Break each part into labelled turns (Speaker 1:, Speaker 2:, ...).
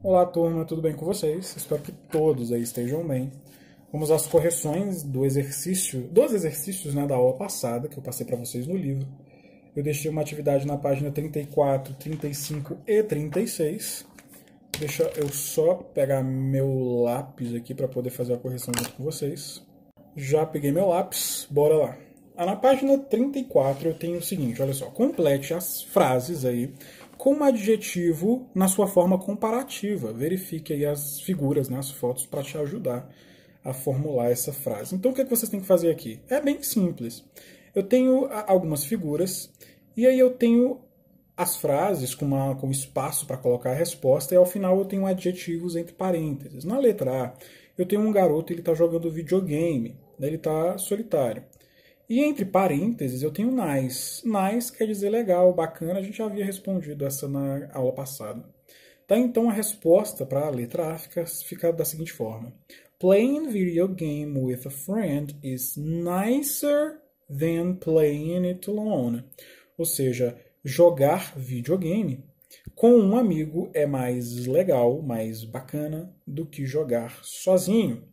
Speaker 1: Olá, turma, tudo bem com vocês? Espero que todos aí estejam bem. Vamos às correções dos exercícios, né, da aula passada, que eu passei para vocês no livro. Eu deixei uma atividade na página 34, 35 e 36. Deixa eu só pegar meu lápis aqui para poder fazer a correção junto com vocês. Já peguei meu lápis, bora lá. Na página 34 eu tenho o seguinte, olha só. Complete as frases aí com um adjetivo na sua forma comparativa. Verifique aí as figuras, né, as fotos, para te ajudar a formular essa frase. Então, o que vocês têm que fazer aqui? É bem simples. Eu tenho algumas figuras e aí eu tenho as frases com espaço para colocar a resposta e ao final eu tenho adjetivos entre parênteses. Na letra A, eu tenho um garoto, ele está jogando videogame, né, ele está solitário. E entre parênteses eu tenho nice. Nice quer dizer legal, bacana, a gente já havia respondido essa na aula passada. Tá, então a resposta para a letra A fica da seguinte forma. Playing video game with a friend is nicer than playing it alone. Ou seja, jogar videogame com um amigo é mais legal, mais bacana do que jogar sozinho.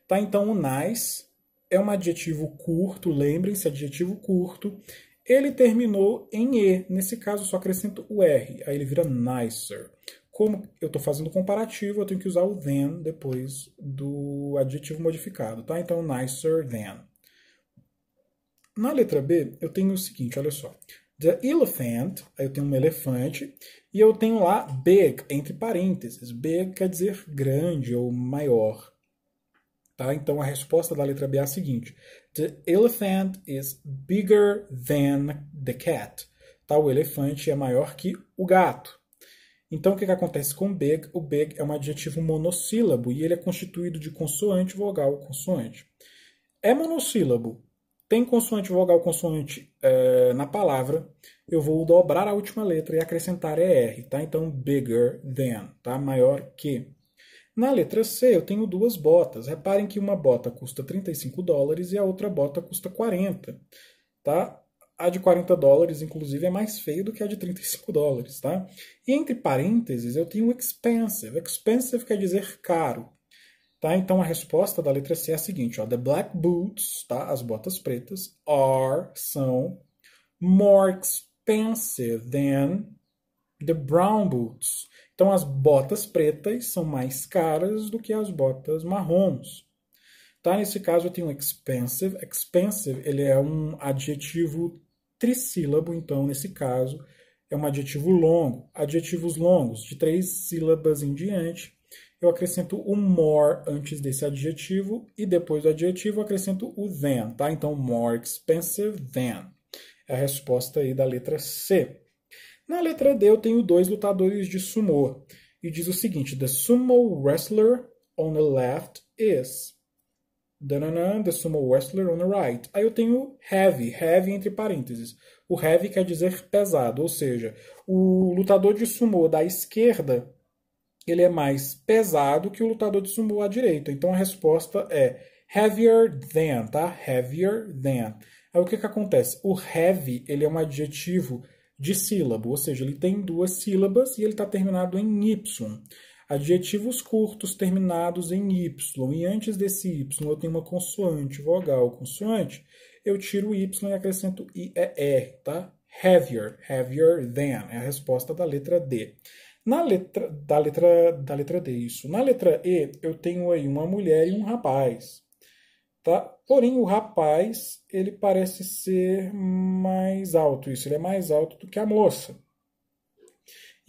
Speaker 1: Tá, então o nice é um adjetivo curto, lembrem-se, adjetivo curto. Ele terminou em E, nesse caso eu só acrescento o R, aí ele vira nicer. Como eu estou fazendo comparativo, eu tenho que usar o than depois do adjetivo modificado, tá? Então, nicer than. Na letra B, eu tenho o seguinte, olha só. The elephant, aí eu tenho um elefante, e eu tenho lá big, entre parênteses. Big quer dizer grande ou maior. Tá? Então a resposta da letra B é a seguinte. The elephant is bigger than the cat. Tá? O elefante é maior que o gato. Então o que acontece com big? O big é um adjetivo monossílabo e ele é constituído de consoante, vogal, consoante. É monossílabo. Tem consoante, vogal, consoante na palavra. Eu vou dobrar a última letra e acrescentar ER. Tá? Então bigger than. Tá? Maior que. Na letra C, eu tenho duas botas. Reparem que uma bota custa $35 e a outra bota custa 40. Tá? A de $40, inclusive, é mais feia do que a de $35. Tá? E entre parênteses, eu tenho expensive. Expensive quer dizer caro. Tá? Então, a resposta da letra C é a seguinte. Ó, the black boots, tá? As botas pretas, são more expensive than the brown boots. Então, as botas pretas são mais caras do que as botas marrons. Tá? Nesse caso, eu tenho expensive. Expensive ele é um adjetivo trissílabo, então, nesse caso, é um adjetivo longo. Adjetivos longos, de 3 sílabas em diante, eu acrescento o more antes desse adjetivo e depois do adjetivo eu acrescento o than. Tá? Então, more expensive than. É a resposta aí da letra C. Na letra D eu tenho dois lutadores de sumô. E diz o seguinte, the sumo wrestler on the left is. The sumo wrestler on the right. Aí eu tenho heavy, heavy entre parênteses. O heavy quer dizer pesado, ou seja, o lutador de sumô da esquerda, ele é mais pesado que o lutador de sumô à direita. Então a resposta é heavier than, tá? Heavier than. Aí o que acontece? O heavy, ele é um adjetivo de sílabo, ou seja, ele tem duas sílabas e ele está terminado em Y. Adjetivos curtos terminados em Y, e antes desse Y eu tenho uma consoante, vogal, consoante, eu tiro o Y e acrescento IER, tá? Heavier, heavier than, é a resposta da letra D. Da letra D, isso. Na letra E, eu tenho aí uma mulher e um rapaz. Tá? Porém, o rapaz, ele parece ser mais alto. Isso, ele é mais alto do que a moça.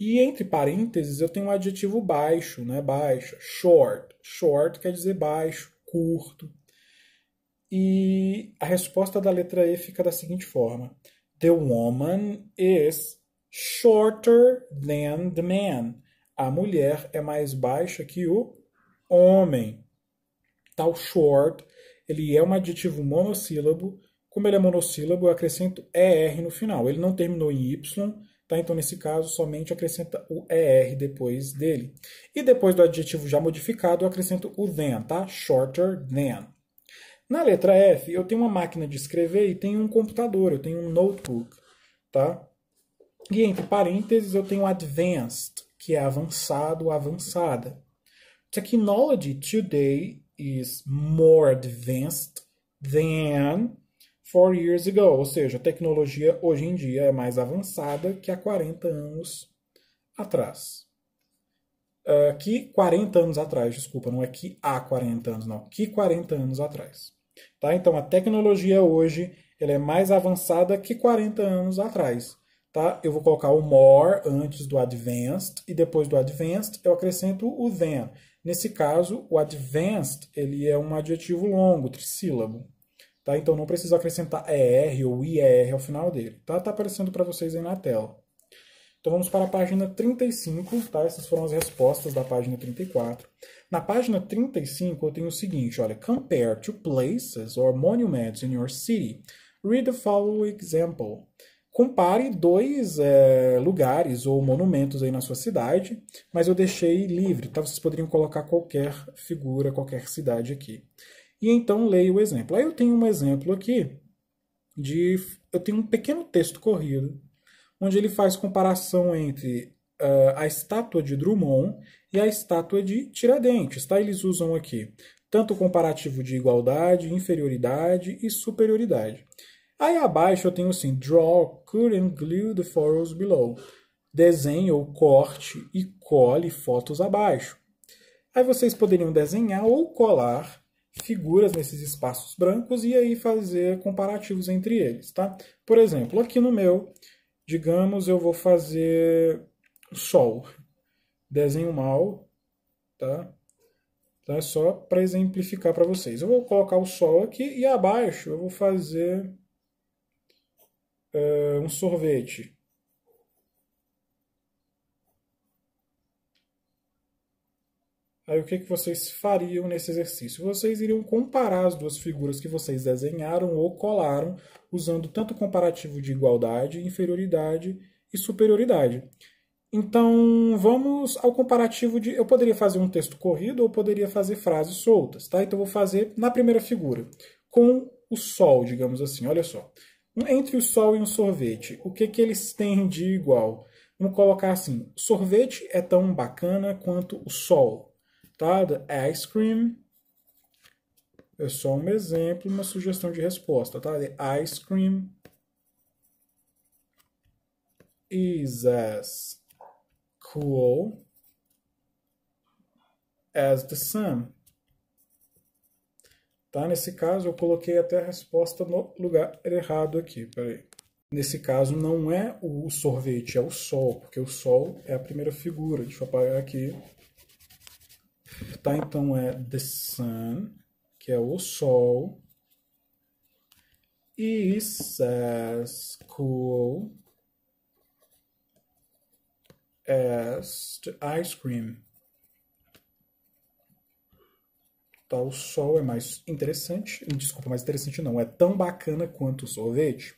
Speaker 1: E entre parênteses, eu tenho um adjetivo baixo, né? Baixa, short. Short quer dizer baixo, curto. E a resposta da letra E fica da seguinte forma. The woman is shorter than the man. A mulher é mais baixa que o homem. Tal short, ele é um adjetivo monossílabo. Como ele é monossílabo, eu acrescento ER no final. Ele não terminou em Y, tá? Então nesse caso somente acrescenta o ER depois dele. E depois do adjetivo já modificado, eu acrescento o than, tá? Shorter than. Na letra F, eu tenho uma máquina de escrever e tenho um computador, eu tenho um notebook, tá? E entre parênteses eu tenho advanced. que é avançado ou avançada. Technology today is more advanced than 4 years ago. Ou seja, a tecnologia hoje em dia é mais avançada que há 40 anos atrás. Que 40 anos atrás, desculpa, não é que há 40 anos, não. Que 40 anos atrás. Tá? Então, a tecnologia hoje ela é mais avançada que 40 anos atrás. Tá? Eu vou colocar o more antes do advanced e depois do advanced eu acrescento o than. Nesse caso, o advanced ele é um adjetivo longo, trissílabo. Tá? Então, não preciso acrescentar ER ou IR ao final dele. Tá aparecendo para vocês aí na tela. Então vamos para a página 35, tá? Essas foram as respostas da página 34. Na página 35 eu tenho o seguinte, olha, compare two places or monuments in your city. Read the following example. Compare dois lugares ou monumentos aí na sua cidade, mas eu deixei livre, tá? Vocês poderiam colocar qualquer figura, qualquer cidade aqui. E então leia o exemplo. Aí eu tenho um exemplo aqui eu tenho um pequeno texto corrido onde ele faz comparação entre a estátua de Drummond e a estátua de Tiradentes. Tá? Eles usam aqui tanto o comparativo de igualdade, inferioridade e superioridade. Aí abaixo eu tenho assim, draw, cut and glue the photos below. Desenhe ou corte e cole fotos abaixo. Aí vocês poderiam desenhar ou colar figuras nesses espaços brancos e aí fazer comparativos entre eles. Tá? Por exemplo, aqui no meu, digamos, eu vou fazer sol. Desenho mal, tá? Então é só para exemplificar para vocês. Eu vou colocar o sol aqui e abaixo eu vou fazer um sorvete. Aí o que vocês fariam nesse exercício? Vocês iriam comparar as duas figuras que vocês desenharam ou colaram, usando tanto o comparativo de igualdade, inferioridade e superioridade. Então, vamos ao comparativo de... Eu poderia fazer um texto corrido ou poderia fazer frases soltas, tá? Então, eu vou fazer na primeira figura, com o sol, digamos assim. Olha só. Entre o sol e um sorvete, o que eles têm de igual? Vamos colocar assim, sorvete é tão bacana quanto o sol. Tá? The ice cream é só um exemplo, uma sugestão de resposta. Tá? The ice cream is as cool as the sun. Tá? Nesse caso, eu coloquei até a resposta no lugar errado aqui. Peraí. Nesse caso, não é o sorvete, é o sol, porque o sol é a primeira figura. Deixa eu apagar aqui. Tá? Então, é the sun, que é o sol, is as cool as the ice cream. Tá, o sol é mais interessante, desculpa, mais interessante não, é tão bacana quanto o sorvete.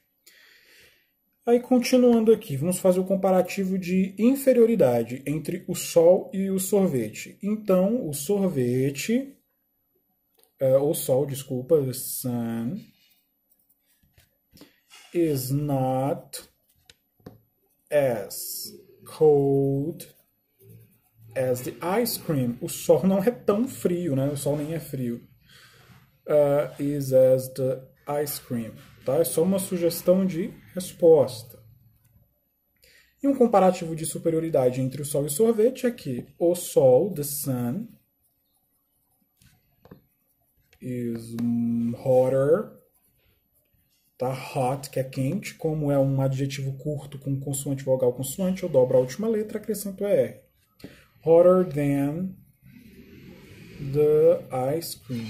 Speaker 1: Aí, continuando aqui, vamos fazer o comparativo de inferioridade entre o sol e o sorvete. Então, o sorvete, o sol, desculpa, the sun, is not as cold as the ice cream. O sol não é tão frio, né? O sol nem é frio. Is as the ice cream. Tá? É só uma sugestão de resposta. E um comparativo de superioridade entre o sol e o sorvete é que o sol, the sun, is hotter. Tá? Hot, que é quente. Como é um adjetivo curto com consoante, vogal, consoante, eu dobro a última letra e acrescento ER. Hotter than the ice cream.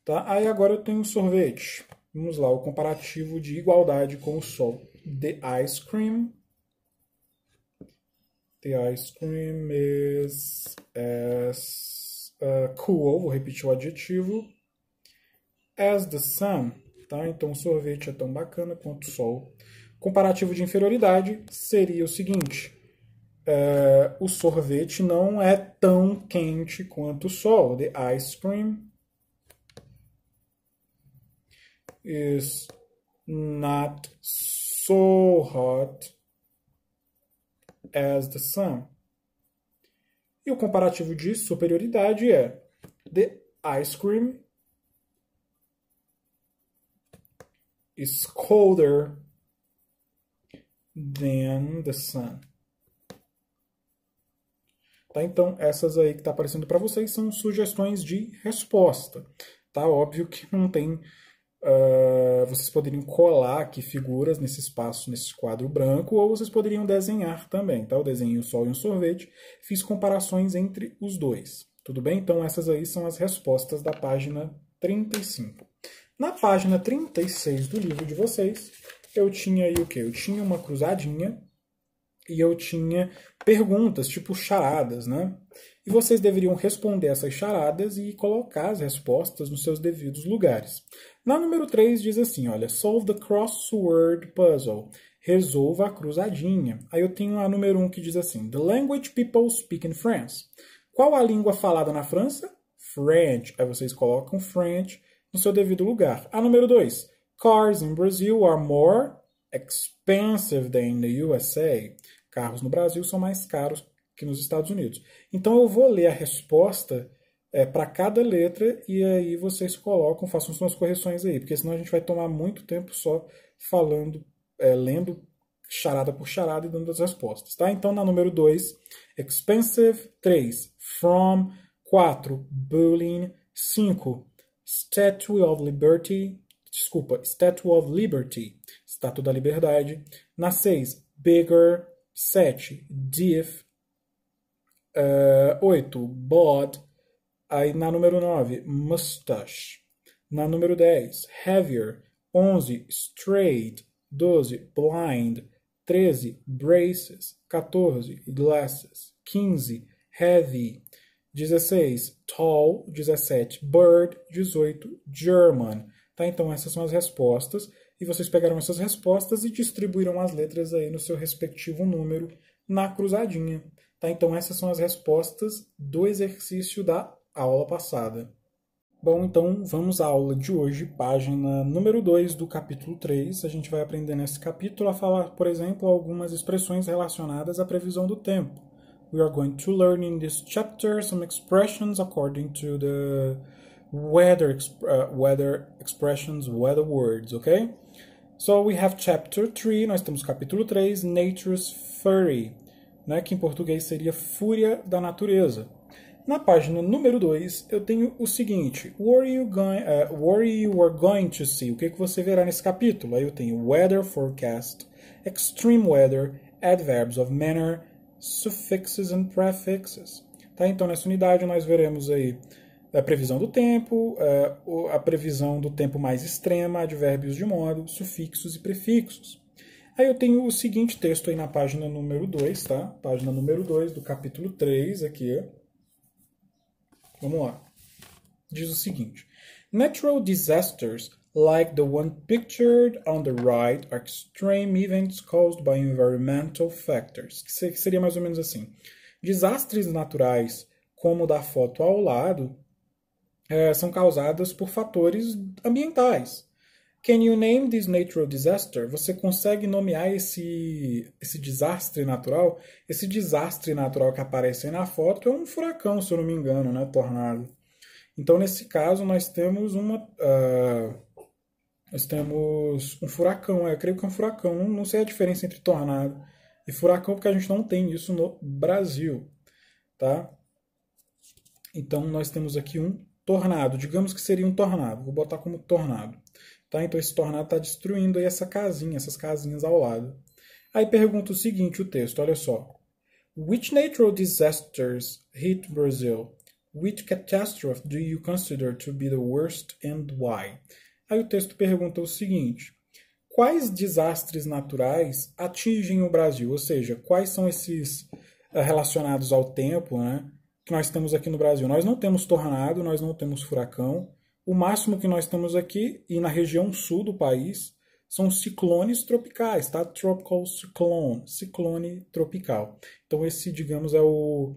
Speaker 1: Tá? Aí agora eu tenho o sorvete. Vamos lá, o comparativo de igualdade com o sol. The ice cream. The ice cream is as cool, vou repetir o adjetivo, as the sun. Tá? Então o sorvete é tão bacana quanto o sol. Comparativo de inferioridade seria o seguinte. O sorvete não é tão quente quanto o sol. The ice cream is not so hot as the sun. E o comparativo de superioridade é the ice cream is colder than the sun. Tá? Então, essas aí que está aparecendo para vocês são sugestões de resposta. Tá? Óbvio que não tem... vocês poderiam colar aqui figuras nesse espaço, nesse quadro branco, ou vocês poderiam desenhar também. Tá? Eu desenhei o sol e um sorvete, fiz comparações entre os dois. Tudo bem? Então, essas aí são as respostas da página 35. Na página 36 do livro de vocês, eu tinha aí o quê? Eu tinha uma cruzadinha e eu tinha perguntas, tipo charadas, né? E vocês deveriam responder essas charadas e colocar as respostas nos seus devidos lugares. Na número 3 diz assim, olha, solve the crossword puzzle. Resolva a cruzadinha. Aí eu tenho a número 1 que diz assim, the language people speak in France. Qual a língua falada na França? French. Aí vocês colocam French no seu devido lugar. A número 2, cars in Brazil are more expensive than in the USA. Carros no Brasil são mais caros que nos Estados Unidos. Então eu vou ler a resposta para cada letra e aí vocês colocam, façam suas correções aí, porque senão a gente vai tomar muito tempo só falando, lendo charada por charada e dando as respostas. Tá? Então na número 2, expensive, 3, from, 4, bullying, 5, Statue of Liberty, Estátua da Liberdade. Na 6, bigger, 7, diff, 8, bod. Aí na número 9, mustache. Na número 10, heavier. 11, straight. 12, blind. 13, braces. 14, glasses. 15, heavy. 16, tall. 17, bird. 18, German. Tá? Então essas são as respostas. E vocês pegaram essas respostas e distribuíram as letras aí no seu respectivo número na cruzadinha. Tá? Então essas são as respostas do exercício da aula passada. Bom, então vamos à aula de hoje, página número 2 do capítulo 3. A gente vai aprender nesse capítulo a falar, por exemplo, algumas expressões relacionadas à previsão do tempo. We are going to learn in this chapter some expressions according to the weather expressions, weather words, okay? So we have chapter 3, nós temos capítulo 3, Nature's Fury, né, que em português seria Fúria da Natureza. Na página número 2, eu tenho o seguinte, what you are going to see, o que você verá nesse capítulo? Aí eu tenho weather forecast, extreme weather, adverbs of manner, suffixes and prefixes. Tá? Então nessa unidade nós veremos aí a previsão do tempo, a previsão do tempo mais extrema, advérbios de modo, sufixos e prefixos. Aí eu tenho o seguinte texto aí na página número 2, tá? Página número 2 do capítulo 3 aqui. Vamos lá. Diz o seguinte. Natural disasters, like the one pictured on the right, are extreme events caused by environmental factors. Que seria mais ou menos assim. Desastres naturais, como o da foto ao lado, são causadas por fatores ambientais. Can you name this natural disaster? Você consegue nomear esse desastre natural? Esse desastre natural que aparece aí na foto é um furacão, se eu não me engano, né? Tornado. Então, nesse caso, nós temos um furacão. Eu creio que é um furacão. Não sei a diferença entre tornado e furacão, porque a gente não tem isso no Brasil. Tá? Então, nós temos aqui um tornado. Digamos que seria um tornado. Vou botar como tornado. Tá? Então esse tornado está destruindo aí essas casinhas ao lado. Aí pergunta o seguinte, o texto, olha só. Which natural disasters hit Brazil? Which catastrophe do you consider to be the worst and why? Aí o texto pergunta o seguinte. Quais desastres naturais atingem o Brasil? Ou seja, quais são esses relacionados ao tempo, né, que nós temos aqui no Brasil? Nós não temos tornado, nós não temos furacão. O máximo que nós temos aqui, e na região sul do país, são ciclones tropicais, tá? Tropical cyclone, ciclone tropical. Então esse, digamos, é o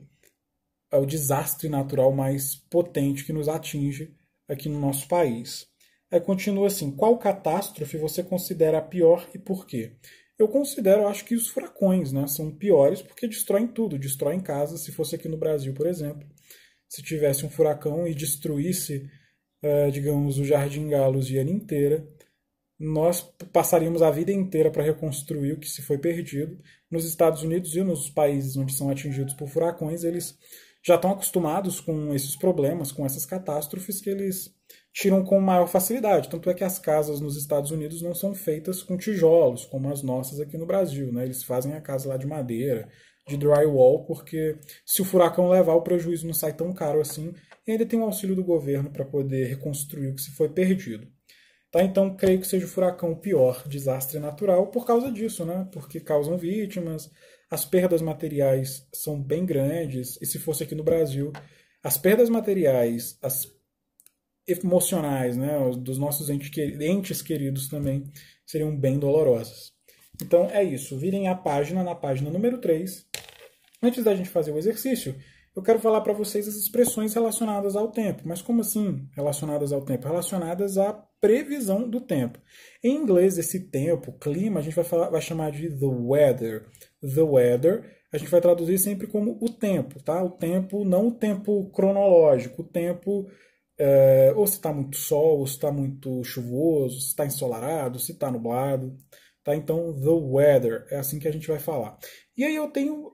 Speaker 1: desastre natural mais potente que nos atinge aqui no nosso país. Aí continua assim, qual catástrofe você considera a pior e por quê? Eu considero, eu acho que os furacões, né, são piores porque destroem tudo, destroem casas. Se fosse aqui no Brasil, por exemplo, se tivesse um furacão e destruísse, digamos, o Jardim Galos e a inteira, nós passaríamos a vida inteira para reconstruir o que se foi perdido. Nos Estados Unidos e nos países onde são atingidos por furacões, eles já estão acostumados com esses problemas, com essas catástrofes que eles tiram com maior facilidade. Tanto é que as casas nos Estados Unidos não são feitas com tijolos, como as nossas aqui no Brasil, né? Eles fazem a casa lá de madeira, de drywall, porque se o furacão levar, o prejuízo não sai tão caro assim, e ainda tem o auxílio do governo para poder reconstruir o que se foi perdido. Tá? Então, creio que seja o furacão o pior desastre natural por causa disso, né? Porque causam vítimas, as perdas materiais são bem grandes, e se fosse aqui no Brasil, as perdas materiais, as emocionais, né, dos nossos entes queridos também seriam bem dolorosas. Então é isso, virem a página na página número 3. Antes da gente fazer o exercício, eu quero falar para vocês as expressões relacionadas ao tempo. Mas como assim relacionadas ao tempo? Relacionadas à previsão do tempo. Em inglês, esse tempo, clima, a gente vai chamar de the weather. The weather, a gente vai traduzir sempre como o tempo, tá? O tempo, não o tempo cronológico, o tempo ou se está muito sol, ou se está muito chuvoso, se está ensolarado, se está nublado. Tá? Então, the weather, é assim que a gente vai falar. E aí eu tenho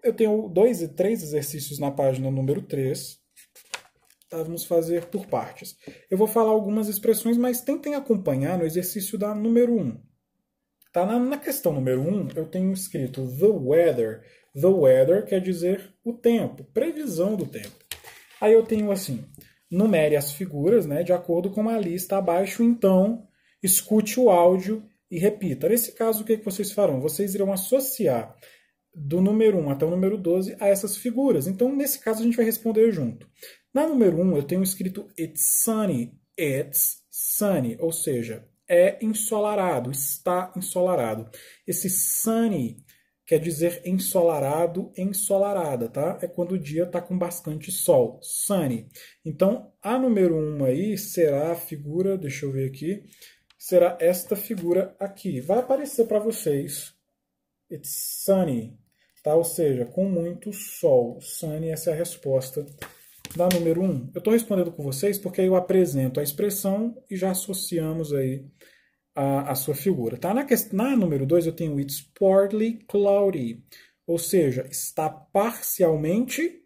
Speaker 1: 3 exercícios na página número 3. Tá? Vamos fazer por partes. Eu vou falar algumas expressões, mas tentem acompanhar no exercício da número 1. Tá? Na questão número 1, eu tenho escrito the weather. The weather quer dizer o tempo, previsão do tempo. Aí eu tenho assim, numere as figuras, né, de acordo com a lista abaixo, então escute o áudio e repita. Nesse caso, o que vocês farão? Vocês irão associar do número 1 até o número 12 a essas figuras. Então, nesse caso, a gente vai responder junto. Na número 1, eu tenho escrito it's sunny. It's sunny, ou seja, é ensolarado, está ensolarado. Esse sunny quer dizer ensolarado, ensolarada, tá? É quando o dia está com bastante sol, sunny. Então, a número 1 aí será a figura, deixa eu ver aqui, será esta figura aqui. Vai aparecer para vocês, it's sunny, tá? Ou seja, com muito sol. Sunny, essa é a resposta da número 1. Eu estou respondendo com vocês porque aí eu apresento a expressão e já associamos aí a sua figura. Tá? Na número 2 eu tenho it's partly cloudy, ou seja, está parcialmente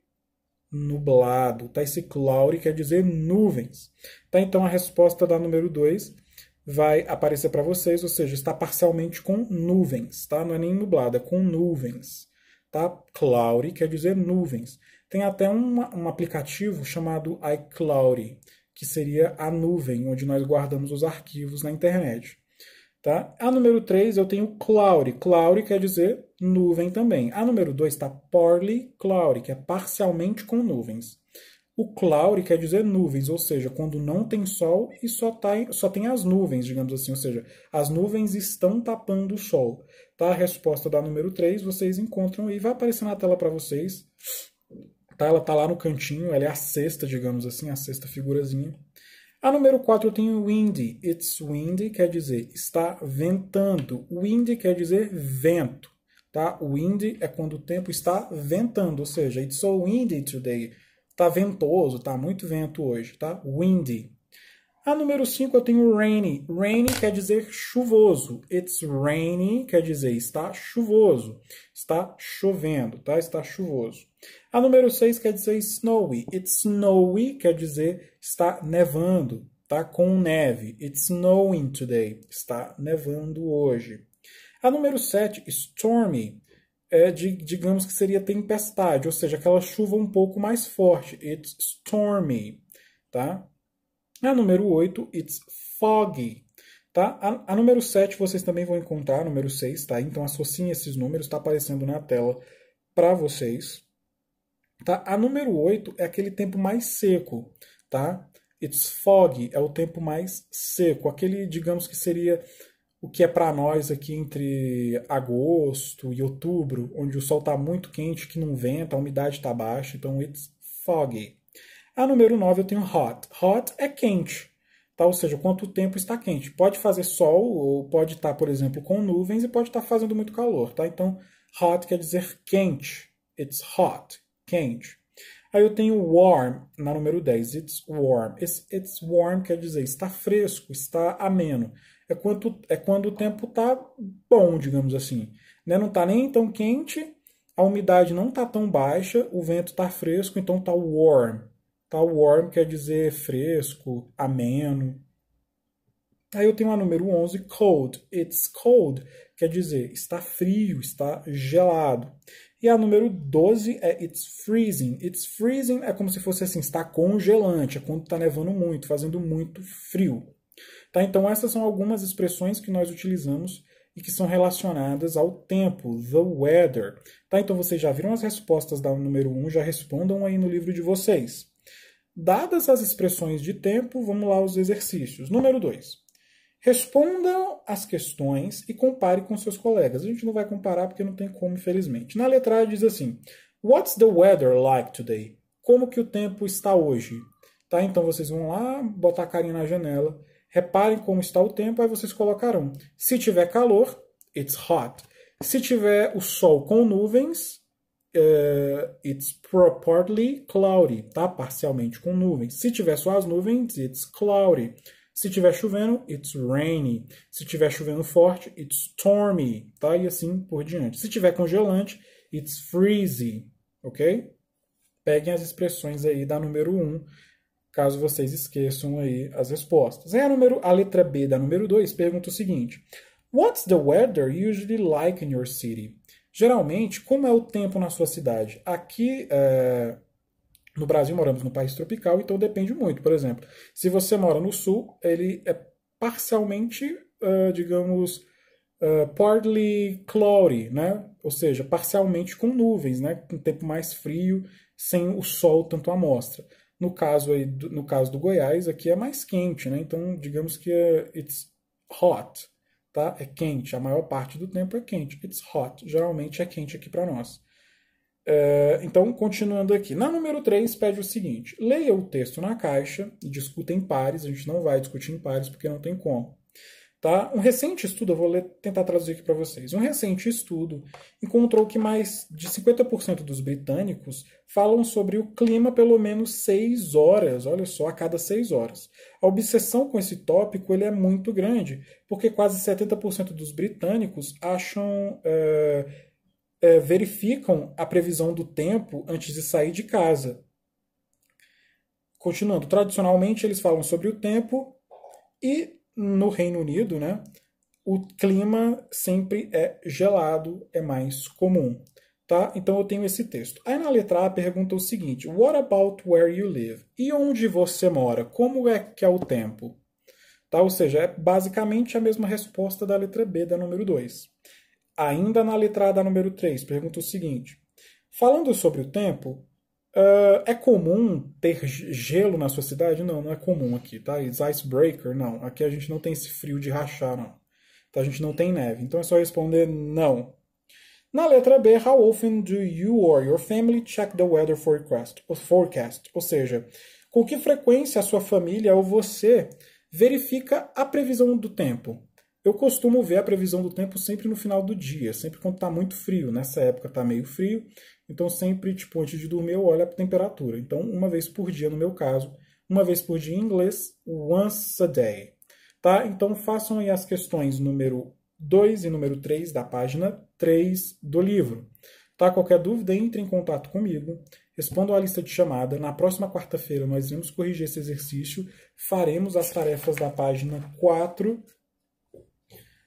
Speaker 1: nublado. Tá? Esse cloudy quer dizer nuvens. Tá? Então a resposta da número 2 vai aparecer para vocês, ou seja, está parcialmente com nuvens. Tá? Não é nem nublado, é com nuvens. Tá? Cloudy quer dizer nuvens. Tem até um aplicativo chamado iCloud, que seria a nuvem, onde nós guardamos os arquivos na internet. Tá? A número 3 eu tenho cloudy. Cloudy quer dizer nuvem também. A número 2 está partly cloudy, que é parcialmente com nuvens. O cloudy quer dizer nuvens, ou seja, quando não tem sol e só tem as nuvens, digamos assim. Ou seja, as nuvens estão tapando o sol. Tá? A resposta da número 3 vocês encontram e vai aparecer na tela para vocês. Tá? Ela está lá no cantinho, ela é a sexta, digamos assim, a sexta figurazinha. A número 4 eu tenho windy. It's windy quer dizer está ventando. Windy quer dizer vento. Tá? Windy é quando o tempo está ventando, ou seja, it's so windy today. Está ventoso, tá muito vento hoje. Tá? Windy. A número 5 eu tenho rainy. Rainy quer dizer chuvoso. It's rainy quer dizer está chuvoso. Está chovendo, tá? Está chuvoso. A número 6 quer dizer snowy. It's snowy quer dizer está nevando, tá? Com neve. It's snowing today. Está nevando hoje. A número 7, stormy, digamos que seria tempestade, ou seja, aquela chuva um pouco mais forte. It's stormy, tá? A número 8, it's foggy. Tá? A número 7 vocês também vão encontrar, a número 6, tá? Então associem esses números, está aparecendo na tela para vocês. Tá? A número 8 é aquele tempo mais seco, tá? It's foggy é o tempo mais seco, aquele, digamos que seria o que é para nós aqui entre agosto e outubro, onde o sol está muito quente, que não venta, a umidade está baixa, então it's foggy. A número 9 eu tenho hot. Hot é quente, Tá? Ou seja, quanto tempo está quente. Pode fazer sol, ou pode estar, por exemplo, com nuvens, e pode estar fazendo muito calor. Tá? Então, hot quer dizer quente. It's hot, quente. Aí eu tenho warm na número 10. It's warm. It's warm quer dizer está fresco, está ameno. É quando o tempo está bom, digamos assim. Né? Não está nem tão quente, a umidade não está tão baixa, o vento está fresco, então está warm. Tá? Warm quer dizer fresco, ameno. Aí eu tenho a número 11, cold. It's cold quer dizer está frio, está gelado. E a número 12 é it's freezing. It's freezing é como se fosse assim, está congelante, é quando está nevando muito, fazendo muito frio. Tá? Então essas são algumas expressões que nós utilizamos e que são relacionadas ao tempo, the weather. Tá? Então vocês já viram as respostas da número 1, já respondam aí no livro de vocês. Dadas as expressões de tempo, vamos lá aos exercícios. Número 2. Respondam as questões e compare com seus colegas. A gente não vai comparar porque não tem como, infelizmente. Na letra A diz assim: What's the weather like today? Como que o tempo está hoje? Tá? Então vocês vão lá, botar a carinha na janela, reparem como está o tempo, aí vocês colocarão. Se tiver calor, it's hot. Se tiver o sol com nuvens, it's partly cloudy, tá? Parcialmente com nuvens. Se tiver só as nuvens, it's cloudy. Se tiver chovendo, it's rainy. Se tiver chovendo forte, it's stormy, tá? E assim por diante. Se tiver congelante, it's freezing, ok? Peguem as expressões aí da número 1, caso vocês esqueçam aí as respostas. Aí a letra B da número 2 pergunta o seguinte: What's the weather usually like in your city? Geralmente, como é o tempo na sua cidade? Aqui, no Brasil, moramos num país tropical, então depende muito. Por exemplo, se você mora no sul, ele é parcialmente, digamos, partly cloudy, né? Ou seja, parcialmente com nuvens, né? Com tempo mais frio, sem o sol tanto à mostra. No caso do Goiás, aqui é mais quente, né? Então, digamos que it's hot, tá? É quente, a maior parte do tempo é quente. It's hot, geralmente é quente aqui para nós. Então, continuando aqui. Na número 3, pede o seguinte: leia o texto na caixa e discuta em pares. A gente não vai discutir em pares porque não tem como. Tá? Um recente estudo, eu vou tentar traduzir aqui para vocês. Um recente estudo encontrou que mais de 50% dos britânicos falam sobre o clima pelo menos 6 horas, olha só, a cada 6 horas. A obsessão com esse tópico ele é muito grande, porque quase 70% dos britânicos verificam a previsão do tempo antes de sair de casa. Continuando, tradicionalmente eles falam sobre o tempo e no Reino Unido, né, o clima sempre é gelado, é mais comum. Tá? Então eu tenho esse texto. Aí na letra A pergunta o seguinte: What about where you live? E onde você mora? Como é que é o tempo? Tá? Ou seja, é basicamente a mesma resposta da letra B da número 2. Ainda na letra A da número 3, pergunta o seguinte: falando sobre o tempo, é comum ter gelo na sua cidade? Não, não é comum aqui, tá? Icebreaker, não. Aqui a gente não tem esse frio de rachar, não. Então a gente não tem neve. Então é só responder não. Na letra B, how often do you or your family check the weather forecast? Ou seja, com que frequência a sua família ou você verifica a previsão do tempo? Eu costumo ver a previsão do tempo sempre no final do dia, sempre quando está muito frio. Nessa época está meio frio, então sempre, tipo, antes de dormir eu olho a temperatura. Então, uma vez por dia, no meu caso, uma vez por dia em inglês, once a day. Tá? Então, façam aí as questões número 2 e número 3 da página 3 do livro. Tá? Qualquer dúvida, entre em contato comigo, respondam a lista de chamada. Na próxima quarta-feira nós iremos corrigir esse exercício, faremos as tarefas da página 4.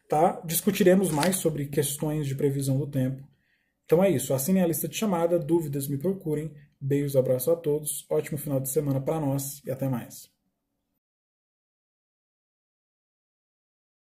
Speaker 1: Tá? Discutiremos mais sobre questões de previsão do tempo. Então é isso. Assinem a lista de chamada. Dúvidas, me procurem. Beijos, abraço a todos. Ótimo final de semana para nós e até mais.